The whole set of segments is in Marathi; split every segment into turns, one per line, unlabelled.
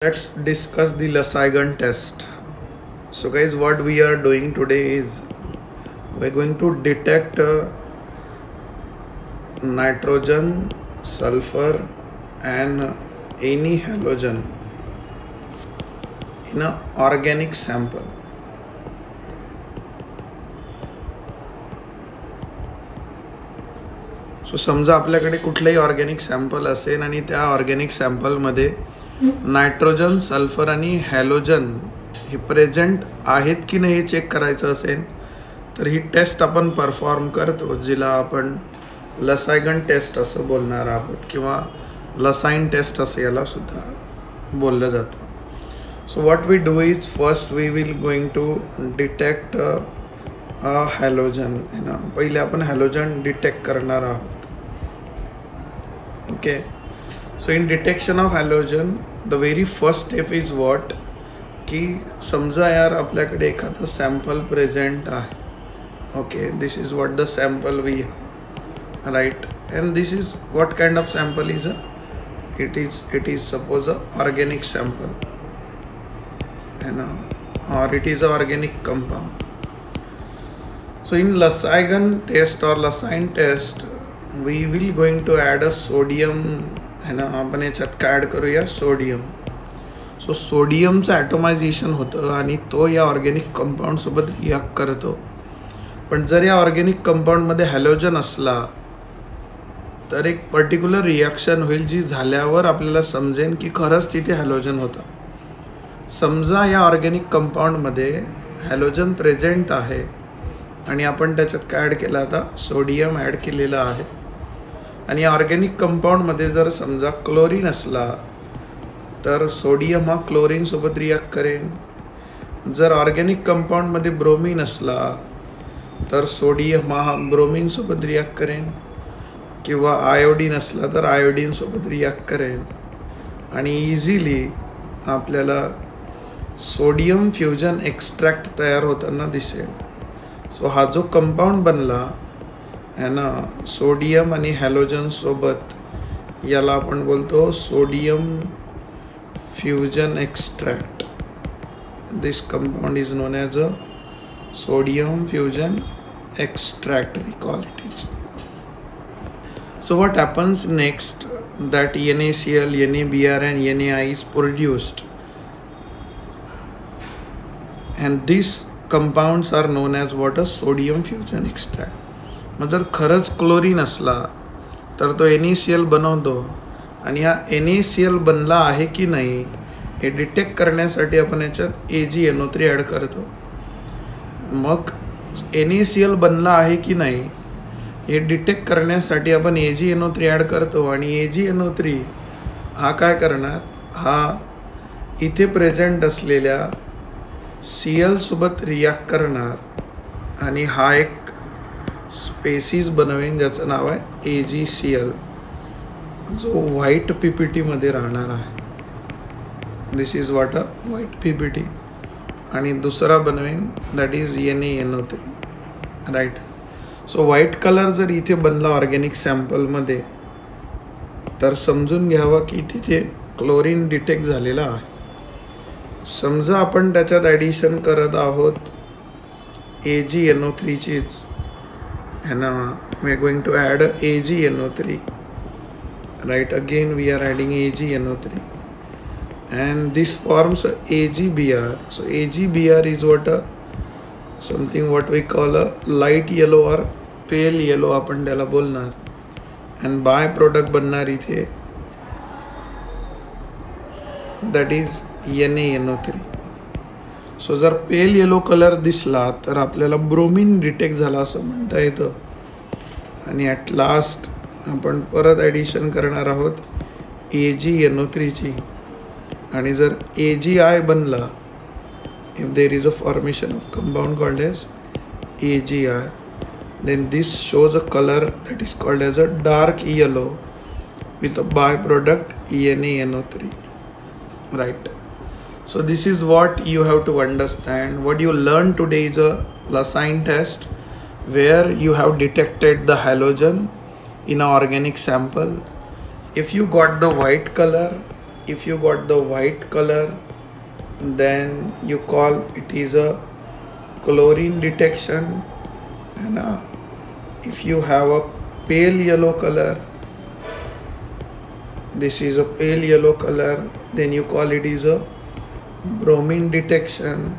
Let's discuss the Lasaigan test. So guys, what we are doing today is we're going to detect nitrogen, sulfur and any halogen in an organic sample. So समजा आपल्याकडे कुठलेही ऑर्गॅनिक सॅम्पल असेल आणि त्या ऑर्गॅनिक सॅम्पलमध्ये नायट्रोजन, सल्फर आणि हॅलोजन हे प्रेझेंट आहेत की नाही हे चेक करायचं असेल तर ही टेस्ट आपण परफॉर्म करतो, जिला आपण लसायगन टेस्ट असं बोलणार आहोत किंवा लसाइन टेस्ट असं याला सुद्धा बोललं जातं. So what we do is first we will going to detect a halogen. पहिले आपण हॅलोजन डिटेक्ट करणार आहोत. Okay, so in detection of halogen the very first step is what की समजा यार आपल्याकडे एखादं सॅम्पल प्रेझेंट आहे. Okay, this is what the sample we have, right, and this is what kind of sample is it is suppose a organic sample, or it is a organic compound. So in Lasaigan test or Lasaine test we will going to add a sodium, आपण याच्यात काय ॲड करूया, सोडियम. सो सोडियमचं ॲटोमायझेशन होतं आणि तो या ऑर्गॅनिक कंपाऊंड सोबत रिॲक्ट करतो. पण जर या ऑर्गॅनिक कंपाऊंडमध्ये हॅलोजन असला तर एक पर्टिक्युलर रिॲक्शन होईल जी झाल्यावर आपल्याला समजेल की खरंच तिथे हॅलोजन होता. समजा या ऑर्गॅनिक कंपाऊंडमध्ये हॅलोजन प्रेझेंट आहे आणि आपण त्याच्यात काय ॲड केलं, आता सोडियम ॲड केलेलं आहे. आणि ऑर्गॅनिक कंपाऊंडमध्ये जर समजा क्लोरीन असला तर सोडियम हा क्लोरीन सोबत रिॲक्ट करेन. जर ऑर्गॅनिक कंपाऊंडमध्ये ब्रोमीन असला तर सोडियम हा ब्रोमीन सोबत रिॲक्ट करेन, किंवा आयोडीन असला तर आयोडीन सोबत रिॲक्ट करेन आणि इझिली आपल्याला सोडियम फ्युजन एक्स्ट्रॅक्ट तयार होताना दिसेल. सो हा जो कंपाऊंड बनला है ना सोडियम आणि हॅलोजन सोबत, याला आपण बोलतो sodium fusion extract. This compound is non as a sodium fusion extract, we call it is. So what happens next, that NaCl, NaBr and NaI is produced, and these compounds are known as what, a sodium fusion extract. मग जर खरंच क्लोरीन असला तर तो NaCl बनवतो आणि हा NaCl बनला आहे की नाही हे डिटेक्ट करण्यासाठी आपण याच्यात AgNO3 ॲड करतो. मग NaCl बनला आहे की नाही हे डिटेक्ट करण्यासाठी आपण AgNO3 ॲड करतो आणि AgNO3 हा काय करणार, हा इथे प्रेझेंट असलेल्या Cl सोबत रिॲक्ट करणार आणि हा एक स्पेसिस बनवेन ज्याचं नाव आहे AgCl, जो व्हाईट PPT मध्ये राहणार आहे. This is what a white PPT. आणि दुसरा बनवेन that is NaNO3, right. So white colour जर इथे बनला ऑर्गॅनिक सॅम्पलमध्ये तर समजून घ्यावं की तिथे क्लोरीन डिटेक्ट झालेला आहे. समजा आपण त्याच्यात ॲडिशन करत आहोत AgNO3 चीच है ना, we are going to add AgNO3, right. Again we are adding AgNO3 and this forms AgBr. So AgBr is what something what we call a light yellow or pale yellow आपण त्याला बोलणार. and by product बनणार इथे that is NaNO3. सो जर पेल येलो कलर दिसला तर आपल्याला ब्रोमीन डिटेक्ट झाला असं म्हणता येतं. आणि ॲट लास्ट आपण परत ॲडिशन करणार आहोत AgNO3 ची. आणि जर AgI बनला, if there is a formation of compound called as AgI, then this shows a color that is called as a dark yellow with a byproduct NaNO3, right. So this is what you have to understand. What you learned today is a Lasaine test where you have detected the halogen in an organic sample. If you got the white color, if you got the white color, then you call it is a chlorine detection, and if you have a pale yellow color, this is a pale yellow color, then you call it is a bromine detection.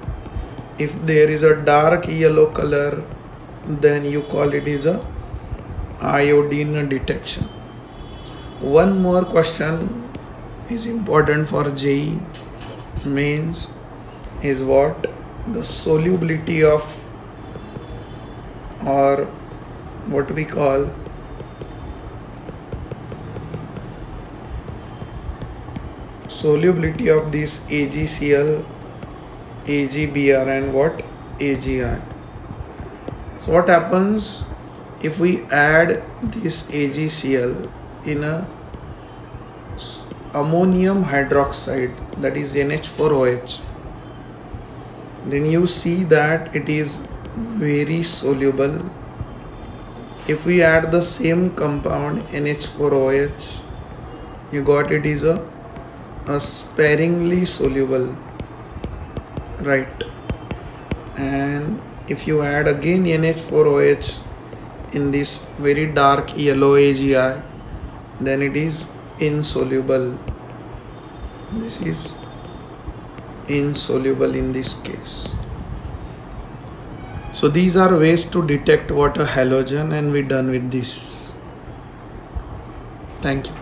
If there is a dark yellow color, then you call it is a iodine detection. One more question is important for JEE Mains is what? The solubility of, or what we call solubility of this AgCl, AgBr and what? AgI. So what happens if we add this AgCl in a ammonium hydroxide, that is NH4OH, then you see that it is very soluble. If we add the same compound NH4OH, you got it is a sparingly soluble, right? And if you add again NH4OH in this very dark yellow AgI, then it is insoluble. This is insoluble in this case. So these are ways to detect what a halogen, and we're done with this. Thank you.